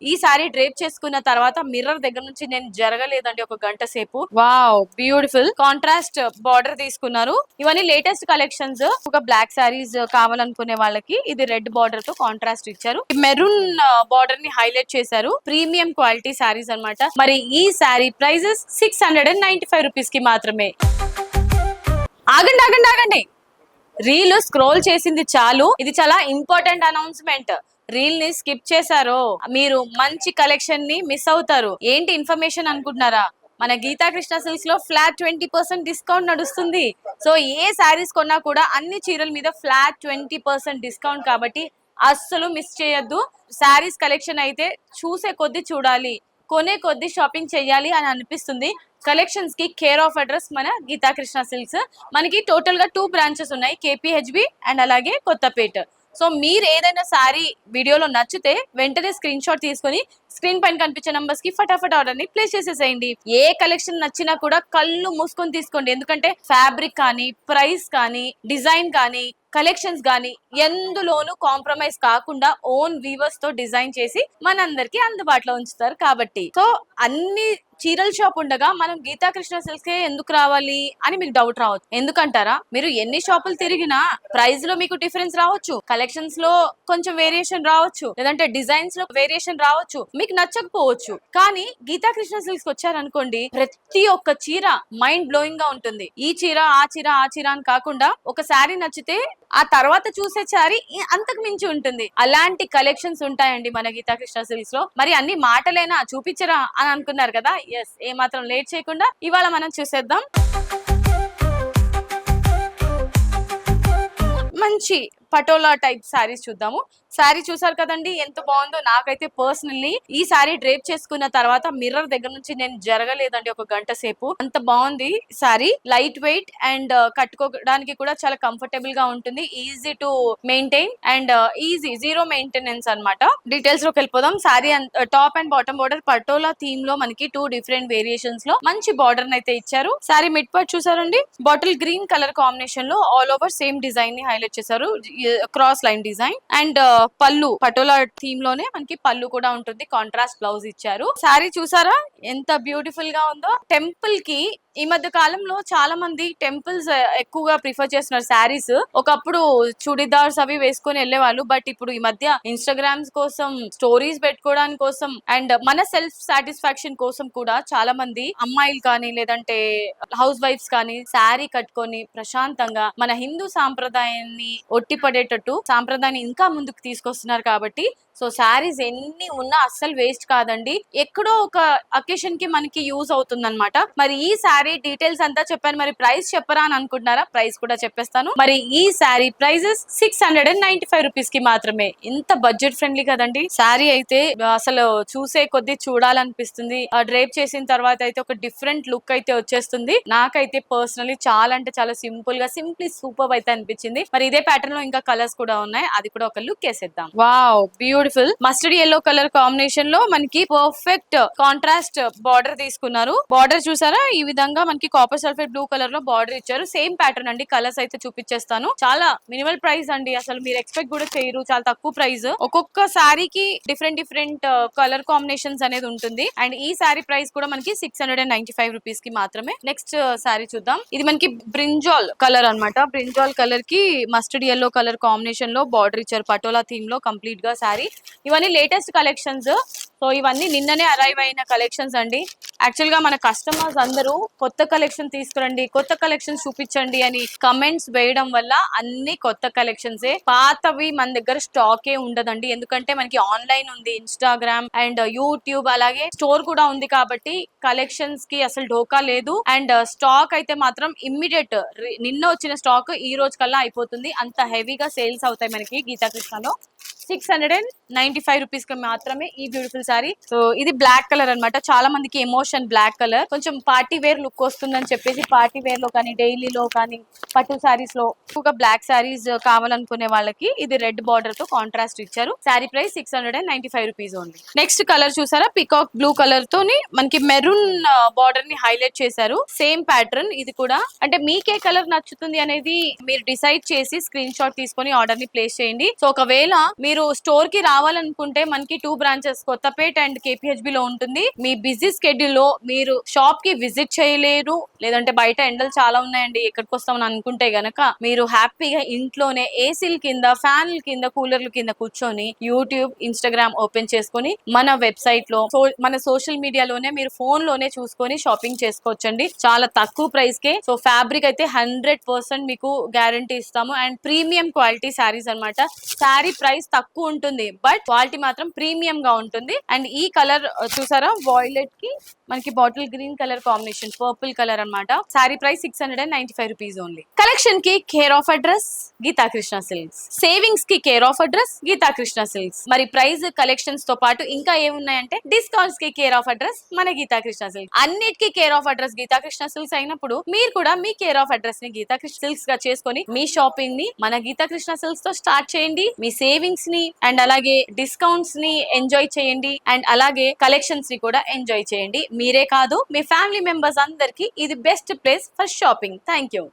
ఈ sorry drape చేసుకున్న తర్వాత మిర్రర్ దగ్గర నుంచి నేను జరగలేదండి ఒక గంట సేపు. వావ్, బ్యూటిఫుల్ కాంట్రాస్ట్ బార్డర్ తీసుకున్నారు. ఇవన్నీ లేటెస్ట్ కలెక్షన్స్. ఒక బ్లాక్ సారీస్ కావాలనుకునే వాళ్ళకి ఇది రెడ్ బార్డర్ తో కాంట్రాస్ట్ ఇచ్చారు. మెరూన్ బార్డర్ ని హైలైట్ చేశారు. ప్రీమియం క్వాలిటీ సారీస్ అన్నమాట. మరి ఈ సారీ ప్రైజెస్ 695 రూపీస్ కి మాత్రమే. ఆగండి ఆగండి ఆగండి, రీల్ స్క్రోల్ చేసింది చాలు. ఇది చాలా ఇంపార్టెంట్ అనౌన్స్మెంట్. రీల్ ని స్కిప్ చేశారో మీరు మంచి కలెక్షన్ ని మిస్ అవుతారు. ఏంటి ఇన్ఫర్మేషన్ అనుకుంటున్నారా? మన గీతా కృష్ణ సిల్క్స్ లో ఫ్లాట్ 20% డిస్కౌంట్ నడుస్తుంది. సో ఏ శారీస్ కొన్నా కూడా అన్ని చీరల మీద ఫ్లాట్ 20% డిస్కౌంట్ కాబట్టి అస్సలు మిస్ చేయొద్దు. శారీస్ కలెక్షన్ అయితే చూసే కొద్ది చూడాలి, కొనే కొద్ది షాపింగ్ చెయ్యాలి అని అనిపిస్తుంది. కలెక్షన్స్ కి కేర్ ఆఫ్ అడ్రస్ మన గీతా కృష్ణ సిల్క్స్. మనకి టోటల్ గా 2 బ్రాంచెస్ ఉన్నాయి, కేపీహెచ్బి అండ్ అలాగే కొత్తపేట. సో మీరు ఏదైనా సారీ వీడియోలో నచ్చితే వెంటనే స్క్రీన్ షాట్ తీసుకొని స్క్రీన్ పైన కనిపించే నంబర్స్ కి ఫటాఫట్ ఆర్డర్ ని ప్లేస్ చేసేసేయండి. ఏ కలెక్షన్ నచ్చినా కూడా కళ్ళు మూసుకొని తీసుకోండి. ఎందుకంటే ఫ్యాబ్రిక్ కానీ, ప్రైస్ కానీ, డిజైన్ కానీ, కలెక్షన్స్ గానీ ఎందులోనూ కాంప్రమైజ్ కాకుండా ఓన్ వీవర్స్ తో డిజైన్ చేసి మనందరికి అందుబాటులో ఉంచుతారు కాబట్టి. సో అన్ని చీరల షాప్ ఉండగా మనం గీతా కృష్ణ సిల్క్స్ ఎందుకు రావాలి అని మీకు డౌట్ రావచ్చు. ఎందుకంటారా? మీరు ఎన్ని షాపులు తిరిగినా ప్రైస్ లో మీకు డిఫరెన్స్ రావచ్చు, కలెక్షన్స్ లో కొంచెం వేరియేషన్ రావచ్చు, లేదంటే డిజైన్స్ లో వేరియేషన్ రావచ్చు, మీకు నచ్చకపోవచ్చు. కానీ గీతా కృష్ణ సిల్క్స్ వచ్చారనుకోండి, ప్రతి ఒక్క చీర మైండ్ బ్లోయింగ్ గా ఉంటుంది. ఈ చీర ఆ చీర ఆ చీర అని కాకుండా ఒక శారీ నచ్చితే ఆ తర్వాత చూసే సారీ అంతకు మించి ఉంటుంది. అలాంటి కలెక్షన్స్ ఉంటాయండి మన గీతా కృష్ణ సిల్క్స్ లో. మరి అన్ని మాటలేనా, చూపించరా అని అనుకున్నారు కదా? ఎస్, ఏ మాత్రం లేట్ చేయకుండా ఇవాళ మనం చూసేద్దాం. మంచి పటోలా టైప్ సారీస్ చూద్దాము. శారీ చూసారు కదండి ఎంత బాగుందో. నాకైతే పర్సనల్లీ ఈ శారీ డ్రేప్ చేసుకున్న తర్వాత మిర్రర్ దగ్గర నుంచి నేను జరగలేదండి ఒక గంట సేపు. అంత బాగుంది శారీ. లైట్ వెయిట్ అండ్ కట్టుకోవడానికి కూడా చాలా కంఫర్టబుల్ గా ఉంటుంది. Easy to maintain and easy, zero maintenance అన్నమాట. డీటెయిల్స్ లోకి వెళ్ళిపోదాం. Sari top and bottom border patola theme లో మనకి 2 డిఫరెంట్ వేరియేషన్స్ లో మంచి బార్డర్ అయితే ఇచ్చారు. శారీ మిడ్ పార్ట్ చూసారండి, బాటిల్ గ్రీన్ కలర్ కాంబినేషన్ లో ఆల్ ఓవర్ సేమ్ డిజైన్ ని హైలైట్ చేశారు. క్రాస్ లైన్ డిజైన్ అండ్ పళ్ళు పటోలా థీమ్ లోనే మనకి పళ్ళు కూడా ఉంటుంది. కాంట్రాస్ట్ బ్లౌజ్ ఇచ్చారు. శారీ చూసారా ఎంత బ్యూటిఫుల్ గా ఉందో. టెంపుల్ కి ఈ మధ్య కాలంలో చాలా మంది టెంపుల్స్ ఎక్కువగా ప్రిఫర్ చేస్తున్నారు శారీస్. ఒకప్పుడు చుడిదార్స్ అవి వేసుకొని వెళ్ళేవాళ్ళు, బట్ ఇప్పుడు ఈ మధ్య ఇన్స్టాగ్రామ్స్ కోసం, స్టోరీస్ పెట్టుకోవడానికి కోసం అండ్ మన సెల్ఫ్ సాటిస్ఫాక్షన్ కోసం కూడా చాలా మంది అమ్మాయిలు కానీ లేదంటే హౌస్ వైఫ్స్ కానీ శారీ కట్టుకొని ప్రశాంతంగా మన హిందూ సాంప్రదాయాన్ని ఒట్టిపడేటట్టు సాంప్రదాయాన్ని ఇంకా ముందుకు తీసుకొస్తున్నారు. కాబట్టి సో శారీస్ ఎన్ని ఉన్నా అస్సలు వేస్ట్ కాదండి. ఎక్కడో ఒక అకేషన్ కి మనకి యూజ్ అవుతుంది అనమాట. మరి ఈ శారీ డీటెయిల్స్ అంతా చెప్పాను, మరి ప్రైస్ చెప్పరా అని అనుకుంటున్నారా? ప్రైస్ కూడా చెప్పేస్తాను. మరి ఈ శారీ ప్రైజెస్ 695 రూపీస్ కి మాత్రమే. ఇంత బడ్జెట్ ఫ్రెండ్లీ కదండి. శారీ అయితే అసలు చూసే కొద్ది చూడాలనిపిస్తుంది. డ్రేప్ చేసిన తర్వాత అయితే ఒక డిఫరెంట్ లుక్ అయితే వచ్చేస్తుంది. నాకైతే పర్సనలీ చాలా అంటే చాలా సింపుల్ గా, సింప్లీ సూపర్ అయితే అనిపించింది. మరి ఇదే ప్యాటర్న్ లో ఇంకా కలర్స్ కూడా ఉన్నాయి, అది కూడా ఒక లుక్ వేసేద్దాం. Wow, beautiful mustard yellow colour combination లో మనకి పర్ఫెక్ట్ కాంట్రాస్ట్ బార్డర్ తీసుకున్నారు. బార్డర్ చూసారా, ఈ విధంగా మనకి కాపర్ సల్ఫేట్ బ్లూ కలర్ లో బార్డర్ ఇచ్చారు. సేమ్ ప్యాటర్న్ అండి. కలర్స్ అయితే చూపించేస్తాను. చాలా మినిమల్ ప్రైస్ అండి, అసలు మీరు ఎక్స్పెక్ట్ కూడా చేయరు. చాలా తక్కువ ప్రైస్. ఒక్కొక్క శారీకి డిఫరెంట్ డిఫరెంట్ కలర్ కాంబినేషన్స్ అనేది ఉంటుంది. అండ్ ఈ శారీ ప్రైస్ కూడా మనకి 695 రూపీస్ కి మాత్రమే. నెక్స్ట్ శారీ చూద్దాం. ఇది మనకి బ్రింజాల్ కలర్ అన్నమాట. బ్రింజాల్ కలర్ కి మస్టర్డ్ ఎల్లో కలర్ కాంబినేషన్ లో బార్డర్ ఇచ్చారు. పటోలా థీమ్ లో కంప్లీట్ గా శారీ. ఇవన్నీ లేటెస్ట్ కలెక్షన్స్. సో ఇవన్నీ నిన్ననే అరైవ్ అయిన కలెక్షన్స్ అండి. యాక్చువల్ గా మన కస్టమర్స్ అందరూ కొత్త కలెక్షన్ తీసుకురండి, కొత్త కలెక్షన్ చూపించండి అని కమెంట్స్ వేయడం వల్ల అన్ని కొత్త కలెక్షన్సే. పాతవి మన దగ్గర స్టాకే ఉండదండి. ఎందుకంటే మనకి ఆన్లైన్ ఉంది, ఇన్స్టాగ్రామ్ అండ్ యూట్యూబ్ అలాగే స్టోర్ కూడా ఉంది కాబట్టి కలెక్షన్స్ కి అసలు ఢోకా లేదు. అండ్ స్టాక్ అయితే మాత్రం ఇమ్మీడియట్, నిన్న వచ్చిన స్టాక్ ఈ రోజు కల్లా అయిపోతుంది. అంత హెవీగా సేల్స్ అవుతాయి మనకి గీతా కృష్ణలో. 695 రూపీస్ కి మాత్రమే ఈ బ్యూటిఫుల్ సారీ. సో ఇది బ్లాక్ కలర్ అన్నమాట. చాలా మందికి ఎమోషన్ బ్లాక్ కలర్, కొంచెం పార్టీ వేర్ లుక్ వస్తుందని చెప్పేసి పార్టీ వేర్ లో కానీ, డైలీలో కానీ, పట్టు సారీస్ లో ఎక్కువగా బ్లాక్ సారీస్ కావాలనుకునే వాళ్ళకి ఇది రెడ్ బార్డర్ తో కాంట్రాస్ట్ ఇచ్చారు. Sorry price 695 rupees only. Next colour చూసారా, పికాక్ బ్లూ కలర్ తోని మనకి మెరూన్ బార్డర్ ని హైలైట్ చేశారు. సేమ్ ప్యాటర్న్ ఇది కూడా. అంటే మీకే కలర్ నచ్చుతుంది అనేది మీరు డిసైడ్ చేసి స్క్రీన్ షాట్ తీసుకొని ఆర్డర్ ని ప్లేస్ చేయండి. సో ఒకవేళ మీరు స్టోర్ కి రావాలనుకుంటే మనకి 2 బ్రాంచెస్ కొత్తపేట అండ్ KPHB లో ఉంటుంది. మీ బిజీ స్కెడ్యూల్ లో మీరు షాప్ కి విజిట్ చేయలేరు, లేదంటే బయట ఎండలు చాలా ఉన్నాయండి ఎక్కడికి వస్తామని అనుకుంటే గనక మీరు హ్యాపీగా ఇంట్లోనే ఏసీల కింద, ఫ్యాన్ల కింద, కూలర్ల కింద కూర్చొని యూట్యూబ్, ఇన్స్టాగ్రామ్ ఓపెన్ చేసుకొని మన వెబ్సైట్ లో మన సోషల్ మీడియాలోనే మీరు ఫోన్ లోనే చూసుకొని షాపింగ్ చేసుకోవచ్చండి. చాలా తక్కువ ప్రైస్ కే. సో ఫ్యాబ్రిక్ అయితే 100% మీకు గ్యారంటీ ఇస్తాము అండ్ ప్రీమియం క్వాలిటీ శారీస్ అన్నమాట. శారీ ప్రైస్ తక్కువ ఉంటుంది బట్ క్వాలిటీ మాత్రం ప్రీమియం గా ఉంటుంది. అండ్ ఈ కలర్ చూసారా, వాయిలెట్ కి మనకి bottle green colour combination, purple colour అన్నమాట. Sari price 695 rupees only. Collection కి care of address Geetha Krishna silks, savings కి care of address Geetha Krishna silks. మరి ప్రైస్ కలెక్షన్స్ తో పాటు ఇంకా ఏమున్నాయంటే డిస్కౌంట్స్ కి కేర్ ఆఫ్ అడ్రస్ మన గీతా కృష్ణ సిల్క్స్. అన్నిటికీ care of address Geetha Krishna silks అయినప్పుడు మీరు కూడా మీ కేర్ ఆఫ్ అడ్రస్ ని గీతా కృష్ణ సిల్క్స్ గా చేసుకొని మీ షాపింగ్ ని మన గీతా కృష్ణ సిల్క్స్ తో స్టార్ట్ చేయండి. మీ సేవింగ్స్ ని అండ్ అలాగే డిస్కౌంట్స్ ని ఎంజాయ్ చేయండి అండ్ అలాగే కలెక్షన్స్ ని కూడా ఎంజాయ్ చేయండి. మీరే కాదు మీ ఫ్యామిలీ మెంబర్స్ అందరికి ఇది best place for shopping. Thank you.